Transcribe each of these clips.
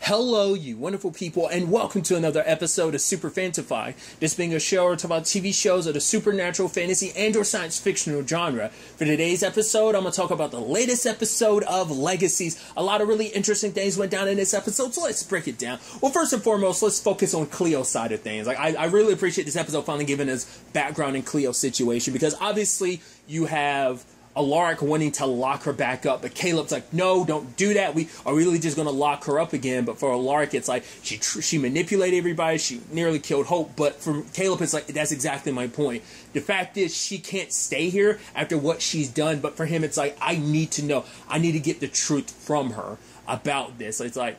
Hello, you wonderful people, and welcome to another episode of Super-Fanta-Fi. This being a show where I talk about TV shows of the supernatural, fantasy, and or science fictional genre. For today's episode, I'm going to talk about the latest episode of Legacies. A lot of really interesting things went down in this episode, so let's break it down. Well, first and foremost, let's focus on Cleo's side of things. I really appreciate this episode finally giving us background in Cleo's situation, because obviously you have Alaric wanting to lock her back up, but Caleb's like, no, don't do that. We are really just going to lock her up again. But for Alaric, it's like she manipulated everybody. She nearly killed Hope. But for Caleb, it's like, that's exactly my point. The fact is, she can't stay here after what she's done. But for him, it's like, I need to know. I need to get the truth from her about this. It's like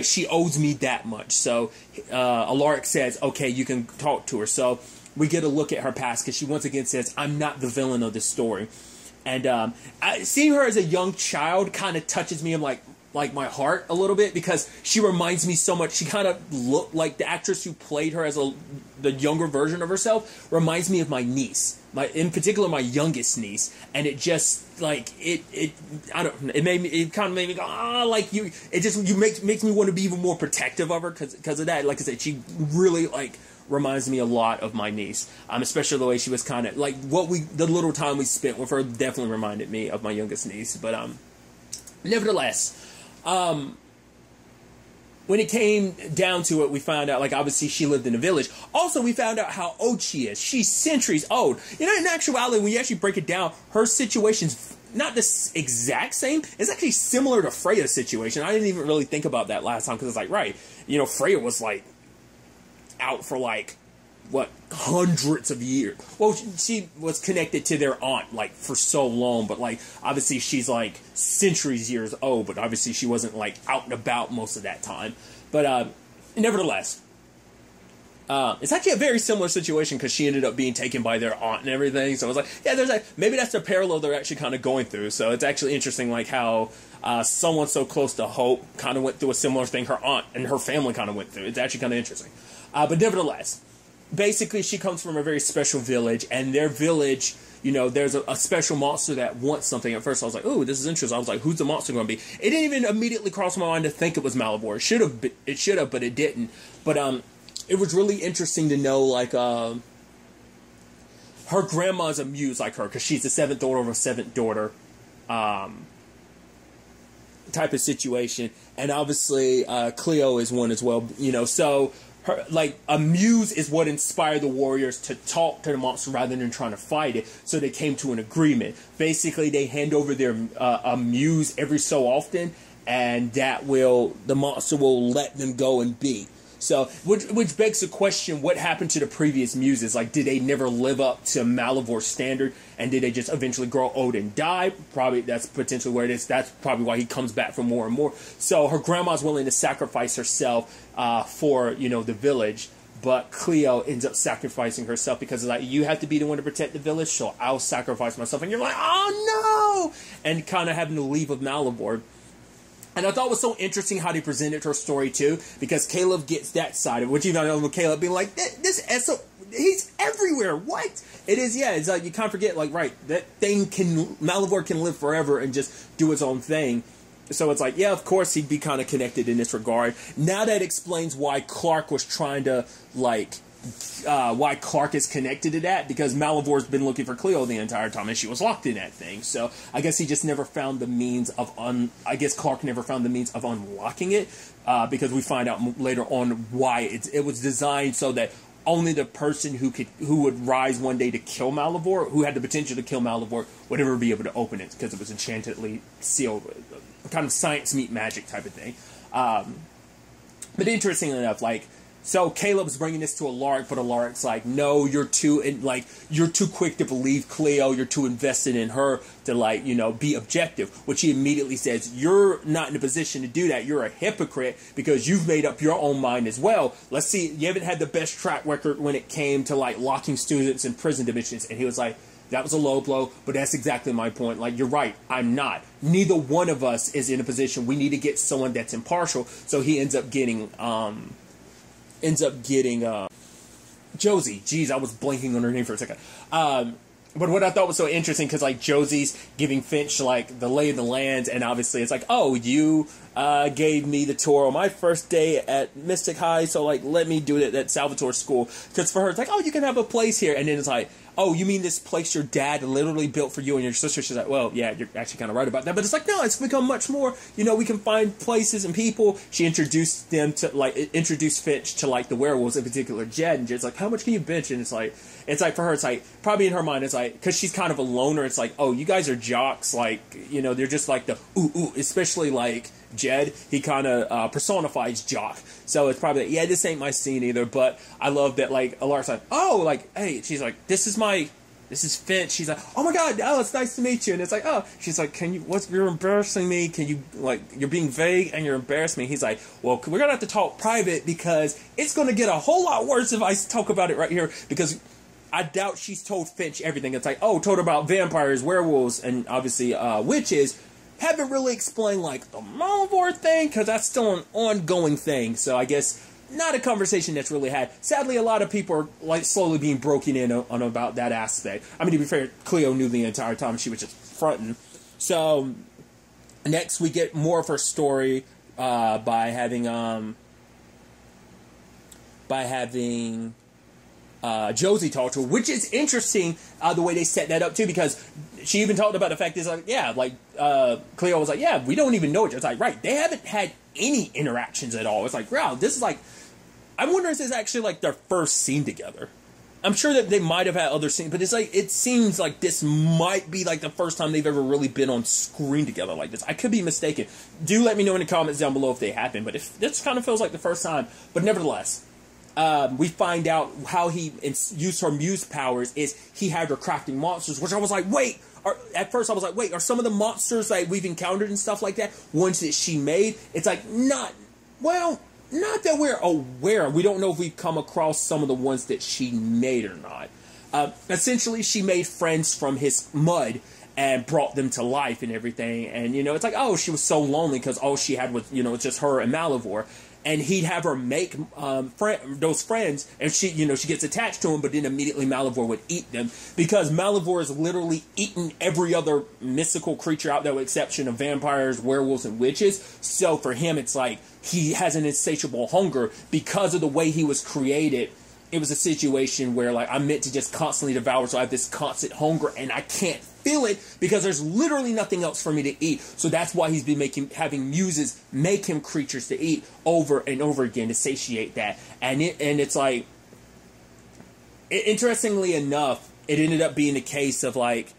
she owes me that much. So Alaric says, okay, you can talk to her. So we get a look at her past, because she once again says, I'm not the villain of this story. And seeing her as a young child kind of touches me in like my heart a little bit, because she reminds me so much. She kind of looked like the actress who played her as the younger version of herself reminds me of my niece, in particular my youngest niece. And it just like it kind of made me go, makes me want to be even more protective of her because of that. Like I said, she really reminds me a lot of my niece, especially the way she was kind of like the little time we spent with her definitely reminded me of my youngest niece. But nevertheless, when it came down to it, we found out, obviously she lived in a village. Also, we found out how old she is. She's centuries old. You know, in actuality, when you actually break it down, her situation's not the exact same. It's actually similar to Freya's situation. I didn't even really think about that last time, because it's like, right, you know, Freya was out for hundreds of years. Well, she was connected to their aunt for so long, but obviously she's centuries years old, but obviously she wasn't out and about most of that time. But nevertheless, it's actually a very similar situation, because she ended up being taken by their aunt and everything. So I was like, yeah, maybe that's the parallel they're actually kind of going through. So it's actually interesting how someone so close to Hope kind of went through a similar thing her aunt and her family kind of went through. It's actually kind of interesting. But nevertheless, basically she comes from a very special village, and their village, you know, there's a special monster that wants something. At first I was like, ooh, this is interesting. I was like, who's the monster going to be? It didn't even immediately cross my mind to think it was Malivore. It should have, but it didn't. But it was really interesting to know, her grandma's a muse like her, because she's the seventh daughter of a seventh daughter type of situation. And obviously Cleo is one as well, you know, so her, a muse is what inspired the warriors to talk to the monster rather than trying to fight it. So they came to an agreement. Basically, they hand over their a muse every so often, and the monster will let them go and be. So, which begs the question, what happened to the previous muses? Did they never live up to Malivor's standard, and did they just eventually grow old and die? Probably, that's potentially where it is. That's probably why he comes back for more and more. So, her grandma's willing to sacrifice herself for, you know, the village, but Cleo ends up sacrificing herself, because you have to be the one to protect the village, so I'll sacrifice myself. And you're like, oh no! And kind of having to leave with Malivore. And I thought it was so interesting how they presented her story, too, because Caleb gets that side of it, which, you know, with Caleb being like, he's everywhere, what? It is, yeah, it's you kind of forget, right, that thing Malivore can live forever and just do its own thing. So it's yeah, of course he'd be kind of connected in this regard. Now that explains why Clark was trying to, why Clark is connected to that, because Malivore's been looking for Cleo the entire time, and she was locked in that thing. So I guess he just never found the means of I guess Clark never found the means of unlocking it, because we find out later on why it was designed so that only the person who would rise one day to kill Malivore, who had the potential to kill Malivore, would ever be able to open it, because it was enchantedly sealed, kind of science meet magic type of thing. But interestingly enough, so Caleb's bringing this to Alaric, but Alaric's like, no, you're too quick to believe Cleo. You're too invested in her to be objective. Which he immediately says, you're not in a position to do that. You're a hypocrite, because you've made up your own mind as well. Let's see, you haven't had the best track record when it came to locking students in prison dimensions. And he was like, that was a low blow, but that's exactly my point. You're right, I'm not. Neither one of us is in a position. We need to get someone that's impartial. So he ends up getting Josie. Jeez, I was blanking on her name for a second. But what I thought was so interesting, because Josie's giving Finch the lay of the land, and obviously it's oh, you gave me the tour on my first day at Mystic High, so, like, let me do it at Salvatore School. Because for her, it's like, oh, you can have a place here. And then it's like, oh, you mean this place your dad literally built for you and your sister? She's like, well, yeah, you're actually kind of right about that. But it's like, no, it's become much more, you know, we can find places and people. She introduced them to, like, introduced Finch to, like, the werewolves, in particular Jed. And Jed's like, how much can you bench? And it's like for her, it's like, probably in her mind, it's like, because she's kind of a loner, it's like, oh, you guys are jocks. Like, you know, they're just like the ooh, especially, like, Jed, he kind of personifies jock. So it's probably, yeah, this ain't my scene either. But I love that, like, Alara's like, oh, like, hey, she's like, this is Finch. She's like, oh my god, oh, it's nice to meet you. And it's like, oh, she's like, you're embarrassing me. Can you, like, you're being vague and you're embarrassing me. He's like, well, we're going to have to talk private because it's going to get a whole lot worse if I talk about it right here. Because I doubt she's told Finch everything. It's like, oh, told her about vampires, werewolves, and obviously witches. Haven't really explained, like, the Malivore thing, because that's still an ongoing thing. So I guess not a conversation that's really had. Sadly, a lot of people are, like, slowly being broken in on about that aspect. I mean, to be fair, Cleo knew the entire time. She was just fronting. So next we get more of her story by having Josie talk to her, which is interesting, the way they set that up too, because she even talked about the fact is like, yeah, like, Cleo was like, yeah, we don't even know each other. It's like, right, they haven't had any interactions at all. It's like, wow, this is like, I wonder if this is actually like their first scene together. I'm sure that they might have had other scenes, but it's like, it seems like this might be like the first time they've ever really been on screen together like this. I could be mistaken. Do let me know in the comments down below if they have been, but if this kind of feels like the first time. But nevertheless, we find out how he used her muse powers is he had her crafting monsters, which I was like, wait. At first I was like, wait, are some of the monsters that we've encountered and stuff like that ones that she made? It's like, not that we're aware. We don't know if we've come across some of the ones that she made or not. Essentially, she made friends from his mud and brought them to life and everything. And, you know, it's like, oh, she was so lonely because all she had was, you know, just her and Malivore. And he'd have her make those friends, and she, you know, she gets attached to him, but then immediately Malivore would eat them, because Malivore is literally eaten every other mystical creature out there with exception of vampires, werewolves, and witches. So for him, it's like he has an insatiable hunger because of the way he was created. It was a situation where, like, I'm meant to just constantly devour, so I have this constant hunger, and I can't feel it because there's literally nothing else for me to eat. So that's why he's been having muses make him creatures to eat over and over again to satiate that. And it's like, interestingly enough, it ended up being a case of, like,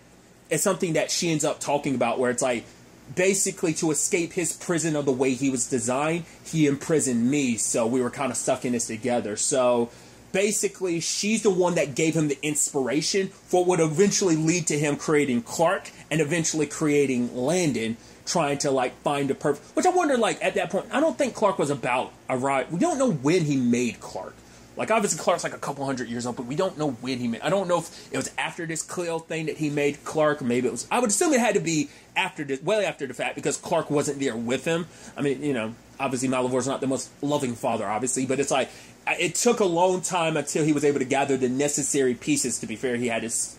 it's something that she ends up talking about where it's like, basically to escape his prison of the way he was designed, he imprisoned me, so we were kind of stuck in this together. So basically, she's the one that gave him the inspiration for what would eventually lead to him creating Clark and eventually creating Landon, trying to, like, find a perfect... Which I wonder, like, at that point, I don't think Clark was about a right... We don't know when he made Clark. Like, obviously, Clark's like a couple hundred years old, but we don't know when he made... I don't know if it was after this Cleo thing that he made Clark, or maybe it was... I would assume it had to be after this, well after the fact, because Clark wasn't there with him. I mean, you know, obviously Malivore's not the most loving father, obviously, but it's like... It took a long time until he was able to gather the necessary pieces. To be fair, he had his...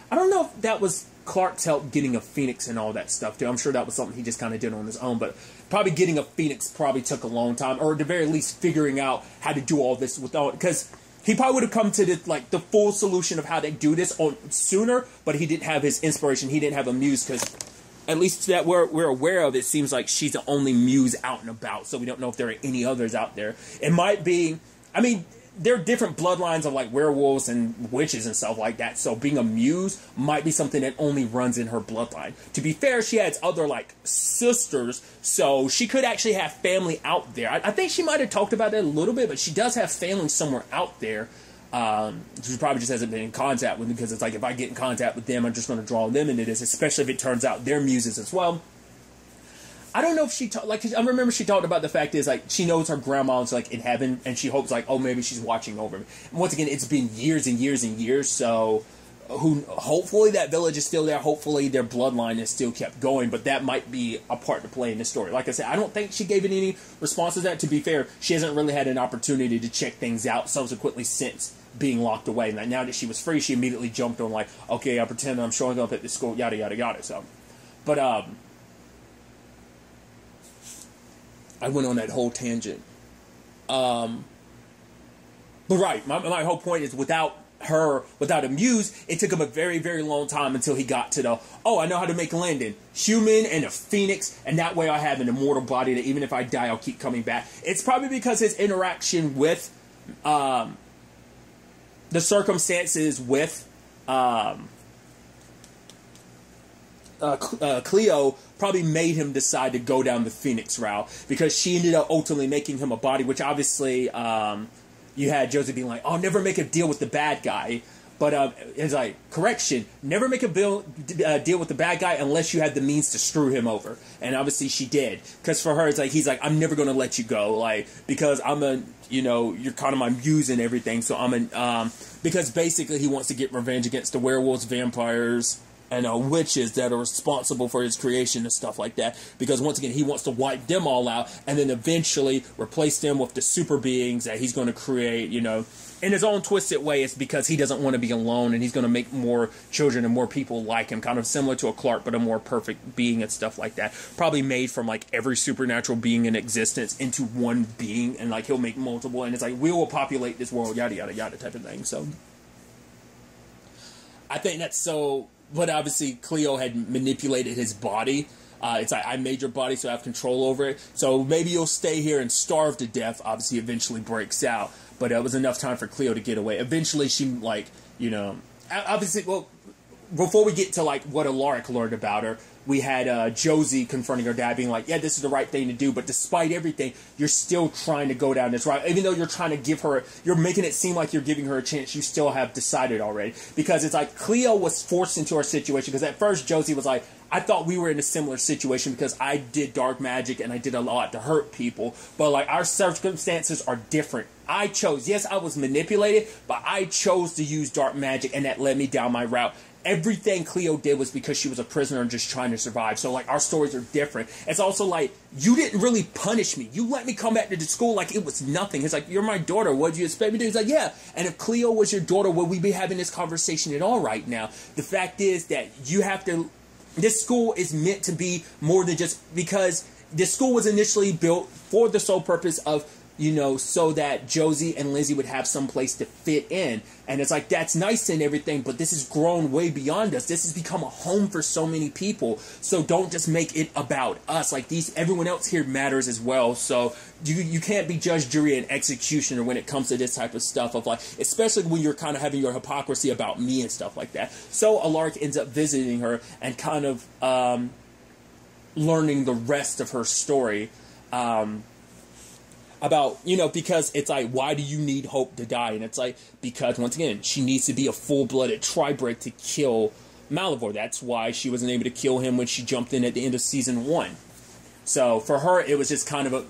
I don't know if that was Clark's help getting a Phoenix and all that stuff, too. I'm sure that was something he just kind of did on his own, but probably getting a Phoenix probably took a long time, or at the very least figuring out how to do all this without... Because he probably would have come to the, like, the full solution of how to do this sooner, but he didn't have his inspiration. He didn't have a muse, because... At least that we're aware of, it seems like she's the only muse out and about, so we don't know if there are any others out there. It might be... I mean, there are different bloodlines of, like, werewolves and witches and stuff like that, so being a muse might be something that only runs in her bloodline. To be fair, she has other, like, sisters, so she could actually have family out there. I think she might have talked about that a little bit, but she does have family somewhere out there. She probably just hasn't been in contact with them, because it's like, if I get in contact with them, I'm just going to draw them into this, especially if it turns out they're muses as well. I don't know if she talked, like, I remember she talked about the fact is, like, she knows her grandma's, like, in heaven, and she hopes, like, oh, maybe she's watching over me. And once again, it's been years and years and years, so hopefully that village is still there. Hopefully their bloodline is still kept going, but that might be a part to play in this story. Like I said, I don't think she gave it any responses to that. To be fair, she hasn't really had an opportunity to check things out subsequently since being locked away. And now that she was free, she immediately jumped on, like, okay, I pretend I'm showing up at the school, yada, yada, yada. So, but, I went on that whole tangent. But right, my whole point is without a muse, it took him a very, very long time until he got to the, I know how to make Landon human and a phoenix, and that way I have an immortal body that even if I die, I'll keep coming back. It's probably because his interaction with the circumstances with Cleo probably made him decide to go down the Phoenix route, because she ended up ultimately making him a body, which obviously you had Josie being like, "Oh, never make a deal with the bad guy." But it's like, correction, never make a deal with the bad guy unless you had the means to screw him over. And obviously she did. Because for her, it's like, he's like, "I'm never going to let you go. Like, because you're kind of my muse and everything. So because basically he wants to get revenge against the werewolves, vampires, and witches that are responsible for his creation and stuff like that. Because once again, he wants to wipe them all out and then eventually replace them with the super beings that he's going to create, in his own twisted way. It's because he doesn't want to be alone, and he's going to make more children and more people like him, kind of similar to a Clark, but a more perfect being and stuff like that. Probably made from like every supernatural being in existence into one being, and like he'll make multiple, and it's like, we will populate this world, yada yada yada type of thing. So I think that's so. But obviously Cleo had manipulated his body. It's like, I made your body so I have control over it. So maybe you'll stay here and starve to death. Obviously, eventually breaks out. But it was enough time for Cleo to get away. Eventually, she, obviously, well, before we get to, what Alaric learned about her, we had Josie confronting her dad, being like, "Yeah, this is the right thing to do, but despite everything, you're still trying to go down this route. Even though you're trying to you're making it seem like you're giving her a chance, you still have decided already." Because it's like, Cleo was forced into our situation, because at first Josie was like, "I thought we were in a similar situation because I did dark magic and I did a lot to hurt people, but our circumstances are different. I chose, yes, I was manipulated, but I chose to use dark magic, and that led me down my route. Everything Cleo did was because she was a prisoner and just trying to survive. So, our stories are different." It's also like, you didn't really punish me. You let me come back to the school like it was nothing. It's like, "You're my daughter. What do you expect me to do?" He's like, "Yeah." And if Cleo was your daughter, would we be having this conversation at all right now? The fact is that you have to... This school is meant to be more than just... Because this school was initially built for the sole purpose of, so that Josie and Lizzie would have some place to fit in. And it's like, that's nice and everything, but this has grown way beyond us. This has become a home for so many people. So don't just make it about us. Everyone else here matters as well. So you can't be judge, jury, and executioner when it comes to this type of stuff especially when you're kind of having your hypocrisy about me and stuff like that. So Alaric ends up visiting her and kind of learning the rest of her story. About, because it's like, why do you need Hope to die? And it's like, because, once again, she needs to be a full-blooded tri-bred to kill Malivore. That's why she wasn't able to kill him when she jumped in at the end of Season 1. So, for her, it was just kind of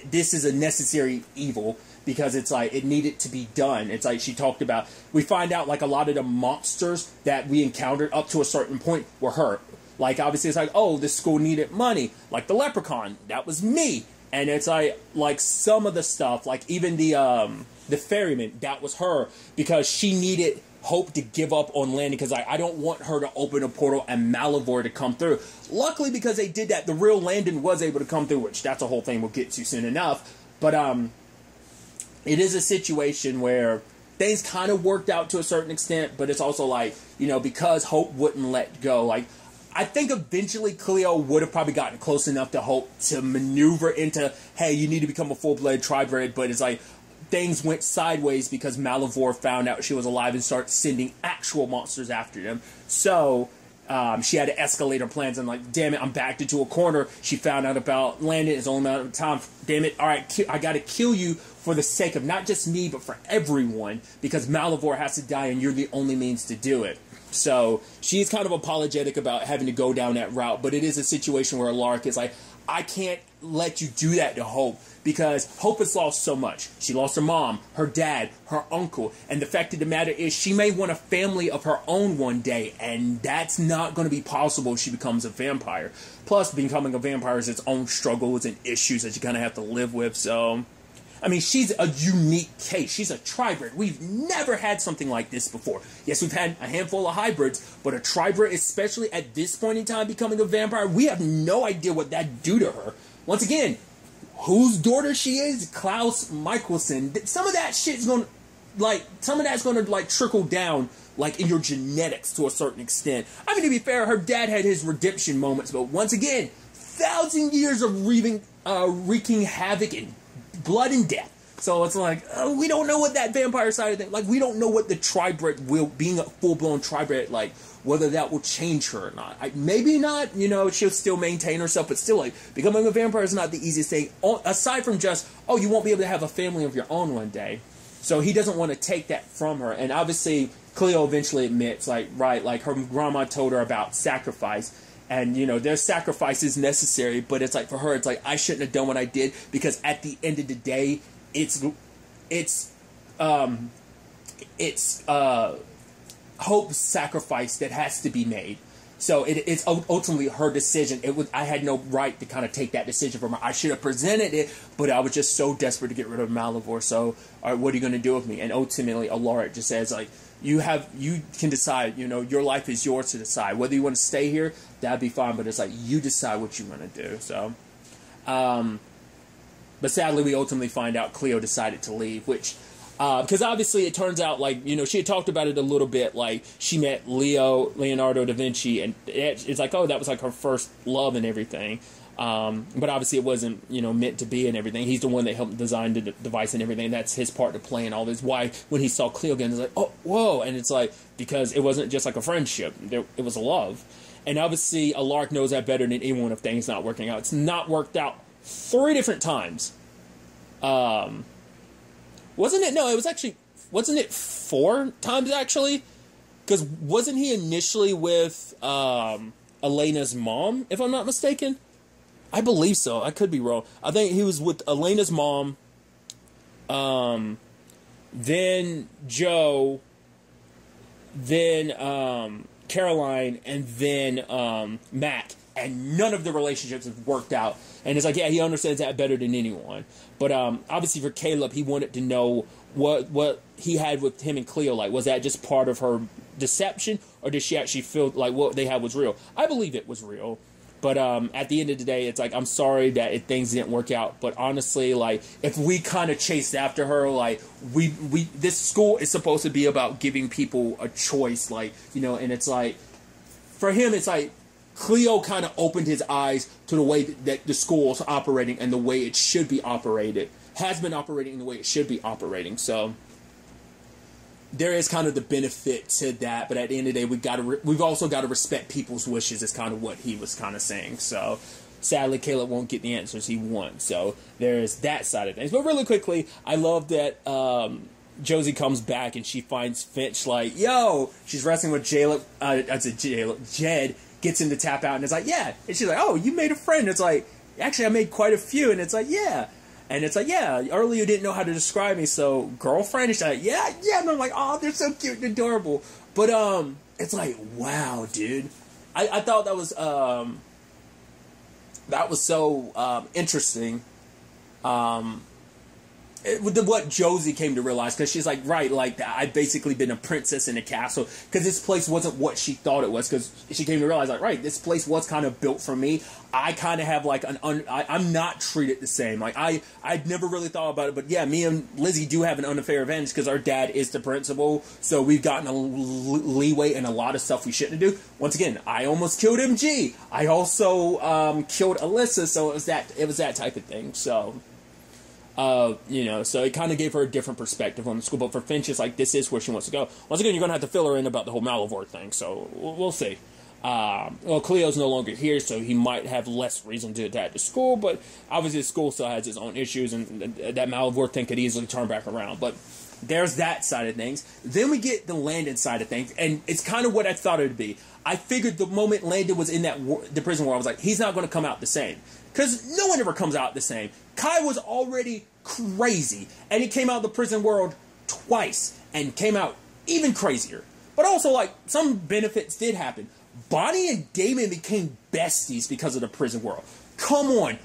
this is a necessary evil, because it's like, it needed to be done. It's like, she talked about, we find out, a lot of the monsters that we encountered up to a certain point were her. Obviously, it's like, oh, this school needed money. The Leprechaun, that was me. And it's like some of the stuff, even the ferryman, that was her, because she needed Hope to give up on landing, because I don't want her to open a portal and Malivore to come through. Luckily, because they did that, the real Landon was able to come through, which that's a whole thing we'll get to soon enough. But it is a situation where things kind of worked out to a certain extent, but it's also because Hope wouldn't let go, I think eventually Cleo would have probably gotten close enough to Hope to maneuver into, hey, you need to become a full-blooded tri-bred, but it's things went sideways because Malivore found out she was alive and started sending actual monsters after them. So she had to escalate her plans, and damn it, I'm backed into a corner. She found out about Landon. It's only a matter of time. Damn it, all right, I got to kill you for the sake of not just me, but for everyone, because Malivore has to die, and you're the only means to do it. So she's kind of apologetic about having to go down that route, but it is a situation where Alaric is like, I can't let you do that to Hope, because Hope has lost so much. She lost her mom, her dad, her uncle, and the fact of the matter is she may want a family of her own one day, and that's not going to be possible if she becomes a vampire. Plus, becoming a vampire has its own struggles and issues that you kind of have to live with, so... I mean, she's a unique case. She's a tri-bred. We've never had something like this before. Yes, we've had a handful of hybrids, but a tri-bred, especially at this point in time becoming a vampire, we have no idea what that'd do to her. Once again, whose daughter she is, Klaus Michelson. Some of that shit's gonna, like, some of that's gonna, like, trickle down, like, in your genetics to a certain extent. I mean, to be fair, her dad had his redemption moments, but once again, 1,000 years of wreaking havoc and blood and death. So it's like, we don't know what that vampire side of thing, like, we don't know what the tribred will, being a full-blown tribred, like, whether that will change her or not. Maybe not, you know, she'll still maintain herself, but still, like, becoming a vampire is not the easiest thing, aside from just, oh, you won't be able to have a family of your own one day. So he doesn't want to take that from her, and obviously, Cleo eventually admits, like, right, like, her grandma told her about sacrifice, and, you know, there's sacrifices necessary, but it's like, for her, it's like, I shouldn't have done what I did, because at the end of the day, it's Hope's sacrifice that has to be made. So it's ultimately her decision. I had no right to kind of take that decision from her. I should have presented it, but I was just so desperate to get rid of Malivore. So, all right, what are you going to do with me? And ultimately, Alaric just says, like, you can decide. You know, your life is yours to decide. Whether you want to stay here, that'd be fine. But it's like, you decide what you want to do. So, but sadly, we ultimately find out Cleo decided to leave, which, because obviously it turns out, like, you know, she had talked about it a little bit, like, she met Leonardo da Vinci, and it's like, oh, that was like her first love and everything. But obviously it wasn't, you know, meant to be and everything. He's the one that helped design the device and everything. That's his part to play in all this. Why, when he saw Cleo again, it's like, oh, whoa. And it's like, because it wasn't just like a friendship. It was a love. And obviously Alaric knows that better than anyone if things not working out. It's not worked out 3 different times. Wasn't it? No, it was actually, wasn't it 4 times actually? Because wasn't he initially with Elena's mom, if I'm not mistaken? I believe so. I could be wrong. I think he was with Elena's mom, then Joe, then Caroline, and then Mac. And none of the relationships have worked out. And it's like, yeah, he understands that better than anyone. But obviously for Caleb, he wanted to know what he had with him and Cleo. Like, was that just part of her deception? Or did she actually feel like what they had was real? I believe it was real. But at the end of the day, it's like, I'm sorry that things didn't work out. But honestly, like, if we kind of chased after her, like, this school is supposed to be about giving people a choice. Like, you know, and it's like, for him, it's like, Cleo kind of opened his eyes to the way that the school is operating and the way it should be operated. Has been operating in the way it should be operating. So there is kind of the benefit to that. But at the end of the day, we've also got to respect people's wishes is kind of what he was kind of saying. So sadly, Caleb won't get the answers he wants. So there's that side of things. But really quickly, I love that Josie comes back and she finds Finch like, yo, she's wrestling with Jed. Gets him to tap out, and it's like, yeah. And she's like, oh, you made a friend. It's like, actually, I made quite a few. And it's like, yeah. And it's like, yeah, earlier you didn't know how to describe me, so girlfriend? And she's like, yeah. And I'm like, oh, they're so cute and adorable. But, it's like, wow, dude. I thought that was so interesting. What Josie came to realize, because she's like, right, like, I've basically been a princess in a castle, because this place wasn't what she thought it was, because she came to realize, like, right, this place was kind of built for me. I kind of have, like, I'm not treated the same. Like, I'd never really thought about it, but yeah, me and Lizzie do have an unfair advantage, because our dad is the principal, so we've gotten a leeway in a lot of stuff we shouldn't do. Once again, I almost killed MG. I also killed Alyssa, so it was that type of thing, so... you know, so it kind of gave her a different perspective on the school. But for Finch, it's like, this is where she wants to go. Once again, you're going to have to fill her in about the whole Malivore thing, so we'll see. Well, Cleo's no longer here, so he might have less reason to attack the school, but obviously the school still has its own issues, and that Malivore thing could easily turn back around. But there's that side of things. Then we get the Landon side of things, and it's kind of what I thought it would be. I figured the moment Landon was in the prison world, I was like, he's not going to come out the same. Because no one ever comes out the same. Kai was already crazy, and he came out of the prison world twice, and came out even crazier. But also, like, some benefits did happen. Bonnie and Damon became besties because of the prison world. Come on.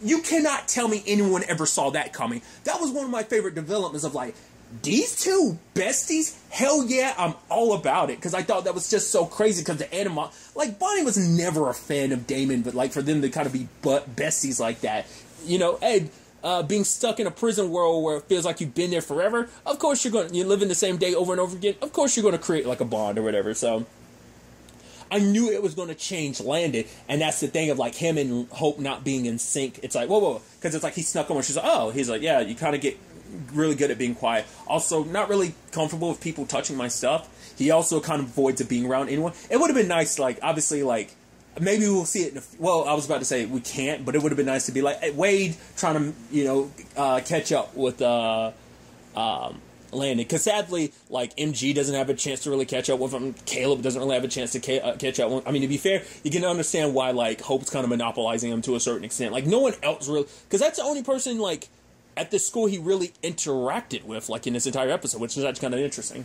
You cannot tell me anyone ever saw that coming. That was one of my favorite developments of, like, these two besties? Hell yeah, I'm all about it. Because I thought that was just so crazy because the like, Bonnie was never a fan of Damon, but, like, for them to kind of be besties like that, hey, being stuck in a prison world where it feels like you've been there forever, of course you're living the same day over and over again. Of course you're going to create like a bond or whatever. So I knew it was going to change Landon, and that's the thing of like him and Hope not being in sync. It's like, whoa, because it's like he snuck on her. She's like, oh, he's like, yeah, you kind of get really good at being quiet. Also, not really comfortable with people touching my stuff. He also kind of avoids it being around anyone. It would have been nice, like, obviously, like, maybe we'll see it. Well, I was about to say we can't, but it would have been nice to be like Wade trying to, catch up with Landon. Because sadly, like MG doesn't have a chance to really catch up with him. Caleb doesn't really have a chance to catch up with him. I mean, to be fair, you can understand why like Hope's kind of monopolizing him to a certain extent. Like no one else really, because that's the only person like at this school he really interacted with, like in this entire episode, which is actually kind of interesting.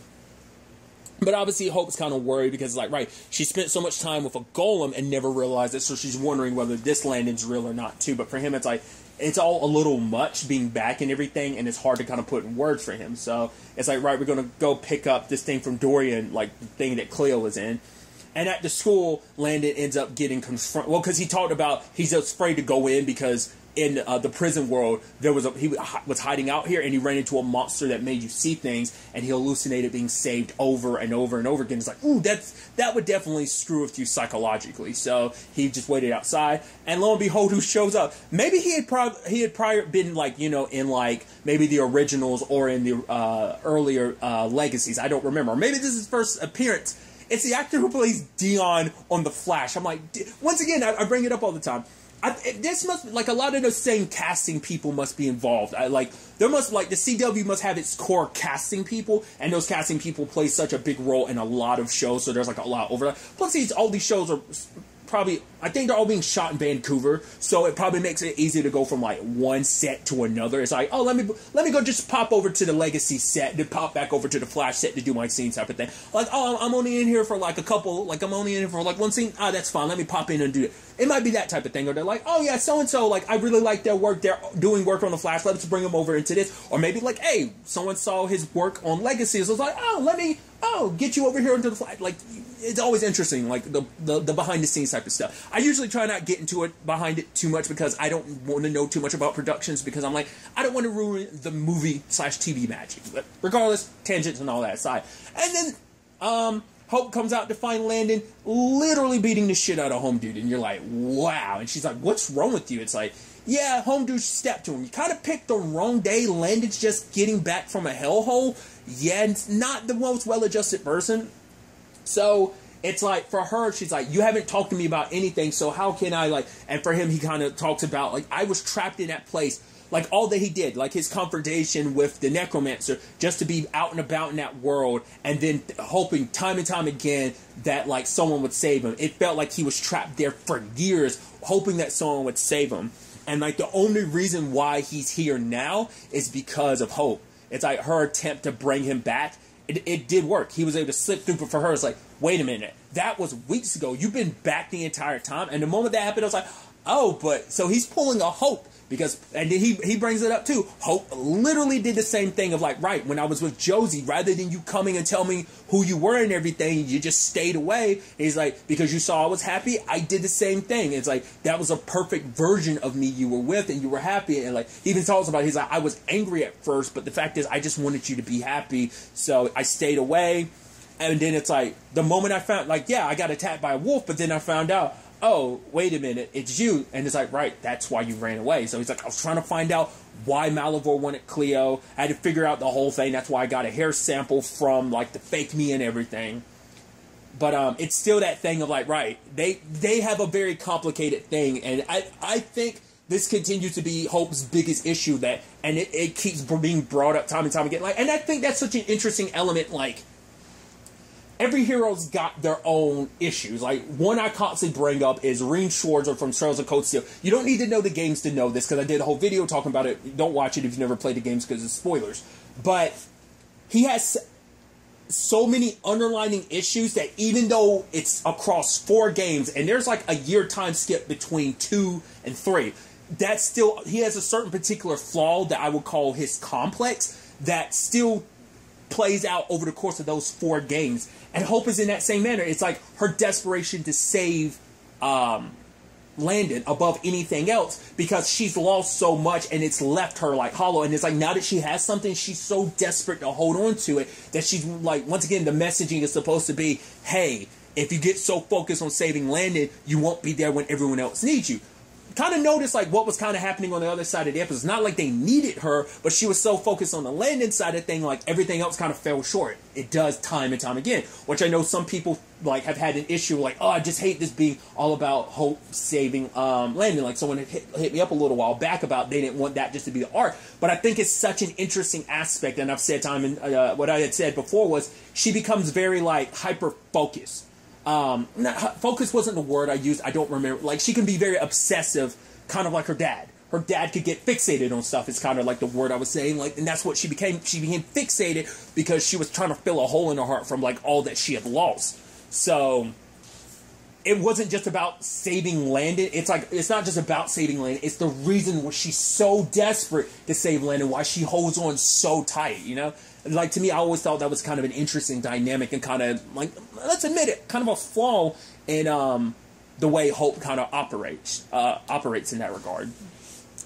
But obviously, Hope's kind of worried because, like, right, she spent so much time with a golem and never realized it, so she's wondering whether this Landon's real or not, too. But for him, it's like, it's all a little much being back and everything, and it's hard to kind of put in words for him. So it's like, right, we're going to go pick up this thing from Dorian, like, the thing that Cleo was in. And at the school, Landon ends up getting confronted. Well, because he talked about he's afraid to go in because in the prison world, he was hiding out here, and he ran into a monster that made you see things, and he hallucinated being saved over and over and over again. It's like, ooh, that would definitely screw with you psychologically. So he just waited outside, and lo and behold, who shows up? Maybe he had prior been like, in like maybe the originals or in the earlier Legacies. I don't remember. Or maybe this is his first appearance. It's the actor who plays Dion on The Flash. I'm like, once again, I bring it up all the time. This must, like, a lot of the same casting people must be involved. The CW must have its core casting people, and those casting people play such a big role in a lot of shows, so there's, like, a lot of overlap. Plus, all these shows are probably, I think they're all being shot in Vancouver, so it probably makes it easy to go from, like, one set to another. It's like, oh, let me go just pop over to the Legacy set, then pop back over to the Flash set to do my scene type of thing. Like, oh, I'm only in here for, like, I'm only in here for, like, one scene. Ah, that's fine. Let me pop in and do it. It might be that type of thing. Or they're like, oh, yeah, so-and-so, like, I really like their work. They're doing work on the Flash. Let's bring them over into this. Or maybe, like, hey, someone saw his work on Legacies. So it's like, get you over here into the Flash. Like, it's always interesting, like, the behind-the-scenes type of stuff. I usually try not get into it behind it too much because I don't want to know too much about productions because I'm like, I don't want to ruin the movie/TV magic. But regardless, tangents and all that aside. And then, Hope comes out to find Landon literally beating the shit out of Home Dude. And you're like, wow. And she's like, what's wrong with you? It's like, yeah, Home Dude stepped to him. You kind of picked the wrong day. Landon's just getting back from a hellhole. Yeah, it's not the most well-adjusted person. So it's like, for her, she's like, you haven't talked to me about anything, so how can I, like, and for him, he kind of talks about, like, I was trapped in that place, like, all that he did, like, his confrontation with the necromancer, just to be out and about in that world, and then hoping time and time again that, like, someone would save him. It felt like he was trapped there for years, hoping that someone would save him. And, like, the only reason why he's here now is because of Hope. It's like her attempt to bring him back. It did work. He was able to slip through, but for her, it's like, wait a minute. That was weeks ago. You've been back the entire time. And the moment that happened, I was like, oh, but... So he's pulling a Hope. Because, and then he brings it up too. Hope literally did the same thing of like, right, when I was with Josie, rather than you coming and tell me who you were and everything, you just stayed away. And he's like, because you saw I was happy, I did the same thing. It's like, that was a perfect version of me you were with and you were happy. And like, he even talks about it, he's like, I was angry at first, but the fact is, I just wanted you to be happy. So I stayed away. And then it's like, the moment I found, like, yeah, I got attacked by a wolf, but then I found out, oh, wait a minute, it's you. And it's like, right, that's why you ran away. So he's like, I was trying to find out why Malivore wanted Cleo. I had to figure out the whole thing. That's why I got a hair sample from, like, the fake me and everything. But it's still that thing of, like, right, they have a very complicated thing. And I think this continues to be Hope's biggest issue, and it keeps being brought up time and time again. Like, and I think that's such an interesting element, like, every hero's got their own issues. Like, one I constantly bring up is Reem Schwarzer from Trails of Cold Steel. You don't need to know the games to know this, because I did a whole video talking about it. Don't watch it if you've never played the games, because it's spoilers. But he has so many underlining issues that even though it's across 4 games, and there's like a year time skip between 2 and 3, that's still, he has a certain particular flaw that I would call his complex that still plays out over the course of those 4 games. And Hope is in that same manner. It's like her desperation to save Landon above anything else because she's lost so much and it's left her like hollow. And it's like now that she has something, she's so desperate to hold on to it that she's like, once again, the messaging is supposed to be, hey, if you get so focused on saving Landon, you won't be there when everyone else needs you. Kind of noticed like what was kind of happening on the other side of the episode. It's not like they needed her, but she was so focused on the Landon side of thing, like everything else kind of fell short. It does time and time again, which I know some people like have had an issue like, oh, I just hate this being all about Hope saving Landon. Like someone hit me up a little while back about they didn't want that just to be the arc, but I think it's such an interesting aspect. And I've said time and what I had said before was she becomes very like hyper focused. Focus wasn't the word I used. I don't remember. Like she can be very obsessive, kind of like her dad. Her dad could get fixated on stuff. It's kind of like the word I was saying. Like, and that's what she became. She became fixated because she was trying to fill a hole in her heart from like all that she had lost. So it wasn't just about saving Landon. It's like it's not just about saving Landon. It's the reason why she's so desperate to save Landon. Why she holds on so tight. You know. Like, to me, I always thought that was kind of an interesting dynamic and kind of, like, let's admit it, kind of a flaw in the way Hope kind of operates in that regard.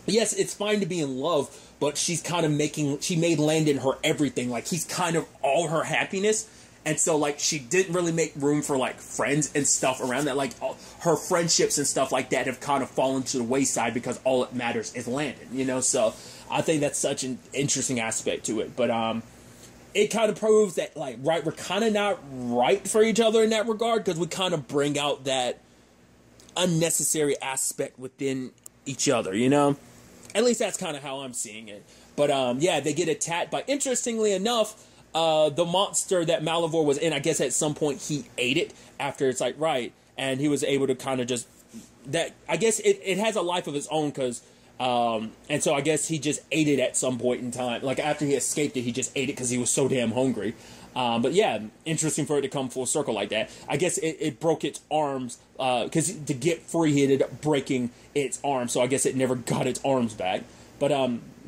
Yes, it's fine to be in love, but she's kind of she made Landon her everything. Like, he's kind of all her happiness. And so, like, she didn't really make room for, like, friends and stuff around that. Like, her friendships and stuff like that have kind of fallen to the wayside because all that matters is Landon, you know? So, I think that's such an interesting aspect to it. But, it kind of proves that, like, right, we're kind of not right for each other in that regard because we kind of bring out that unnecessary aspect within each other, you know? At least that's kind of how I'm seeing it. But, yeah, they get attacked by, interestingly enough, the monster that Malivore was in. I guess at some point he ate it after it's like, right, and he was able to kind of just, that, I guess it has a life of its own because, and so I guess he just ate it at some point in time. Like, after he escaped it, he just ate it because he was so damn hungry. But yeah, interesting for it to come full circle like that. I guess it broke its arms, because to get free, he ended up breaking its arms. So I guess it never got its arms back. But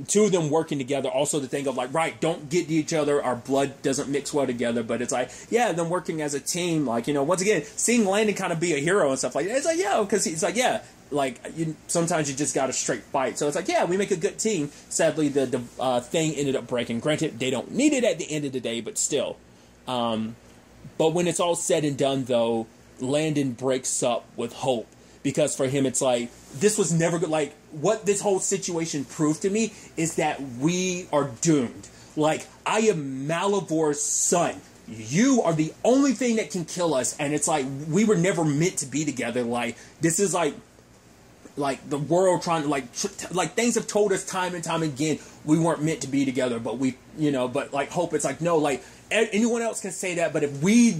two of them working together, also the thing of like, right, don't get to each other, our blood doesn't mix well together. But it's like, yeah, them working as a team, like, you know, once again, seeing Landon kind of be a hero and stuff like that. It's like, yeah, because he's like, yeah, like, sometimes you just got a straight fight. So it's like, yeah, we make a good team. Sadly, the thing ended up breaking. Granted, they don't need it at the end of the day, but still. But when it's all said and done, though, Landon breaks up with Hope. Because for him, it's like, this was never good. Like, what this whole situation proved to me is that we are doomed. Like, I am Malivor's son. You are the only thing that can kill us. And it's like, we were never meant to be together. Like, this is like the world trying to, like things have told us time and time again, we weren't meant to be together. But we, you know, but like Hope, it's like, no, like, anyone else can say that. But if we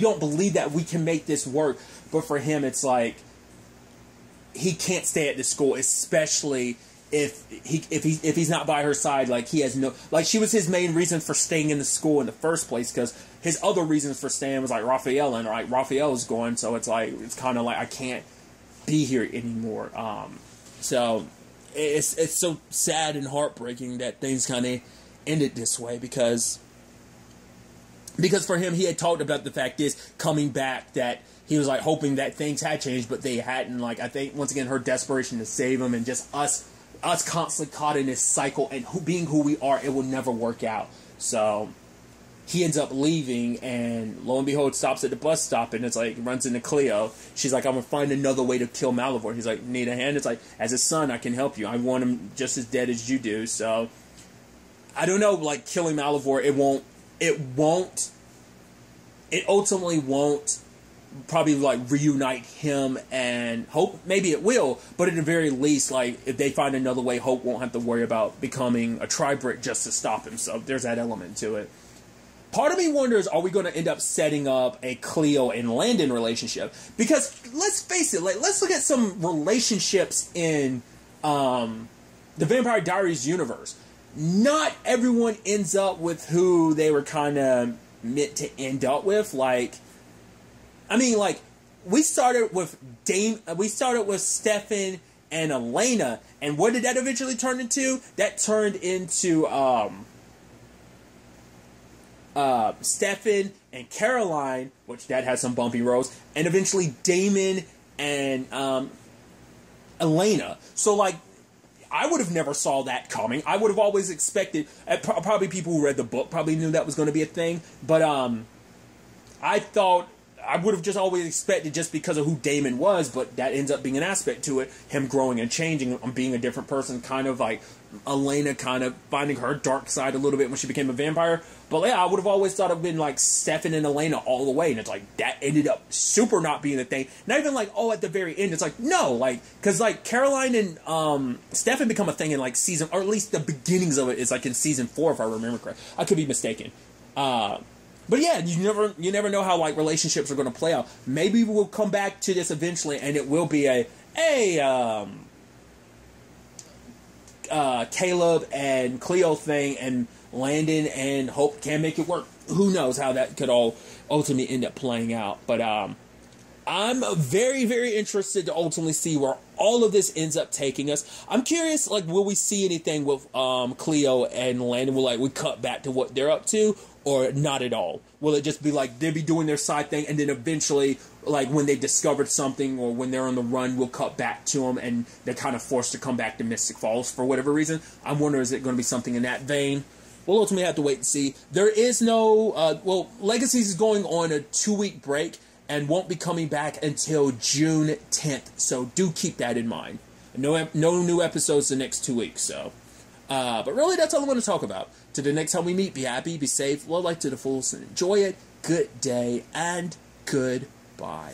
don't believe that, we can make this work. But for him, it's like, he can't stay at the school, especially if he's not by her side. Like, he has no, like, she was his main reason for staying in the school in the first place, because his other reasons for staying was like Raphael, and like Raphael's going, so it's like, it's kind of like, I can't be here anymore. So it's so sad and heartbreaking that things kind of ended this way, because for him, he had talked about the fact is coming back that he was like hoping that things had changed, but they hadn't. Like, I think once again, her desperation to save him and just us constantly caught in this cycle and being who we are, it will never work out. So he ends up leaving, and lo and behold, stops at the bus stop, and it's like, runs into Cleo. She's like, I'm gonna find another way to kill Malivore. He's like, need a hand? It's like, as a son, I can help you. I want him just as dead as you do. So I don't know, like, killing Malivore, it ultimately won't probably like reunite him and Hope. Maybe it will, but at the very least, like, if they find another way, Hope won't have to worry about becoming a tri-brick just to stop him. So there's that element to it. Part of me wonders, are we going to end up setting up a Cleo and Landon relationship? Because let's face it, like, let's look at some relationships in the Vampire Diaries universe. Not everyone ends up with who they were kind of meant to end up with. Like, I mean, like, we started with Stefan and Elena, and what did that eventually turn into? That turned into Stefan and Caroline, which that had some bumpy roads, and eventually Damon and Elena. So, like, I would have never saw that coming. I would have always expected, probably people who read the book probably knew that was going to be a thing, but I thought, I would have just always expected, just because of who Damon was, but that ends up being an aspect to it, him growing and changing, being a different person, kind of like Elena kind of finding her dark side a little bit when she became a vampire. But yeah, I would have always thought it would have been like Stefan and Elena all the way, and it's like, that ended up super not being the thing. Not even like, oh, at the very end, it's like, no, like, because like Caroline and Stefan become a thing in like season, or at least the beginnings of it is like in season 4, if I remember correct. I could be mistaken. But yeah, you never know how like relationships are going to play out. Maybe we'll come back to this eventually, and it will be a Caleb and Cleo thing, and Landon and Hope can make it work. Who knows how that could all ultimately end up playing out? But I'm very, very interested to ultimately see where all of this ends up taking us. I'm curious, like, will we see anything with Cleo and Landon? Will we cut back to what they're up to, or not at all? Will it just be like they'll be doing their side thing, and then eventually, like when they discovered something or when they're on the run, we'll cut back to them and they're kind of forced to come back to Mystic Falls for whatever reason? I'm wondering, is it going to be something in that vein? We'll ultimately have to wait and see. There is no, Legacies is going on a 2-week break and won't be coming back until June 10th. So do keep that in mind. No new episodes the next 2 weeks. So, but really, that's all I'm going to talk about. To the next time we meet, be happy, be safe, love life to the fullest, and enjoy it. Good day and goodbye.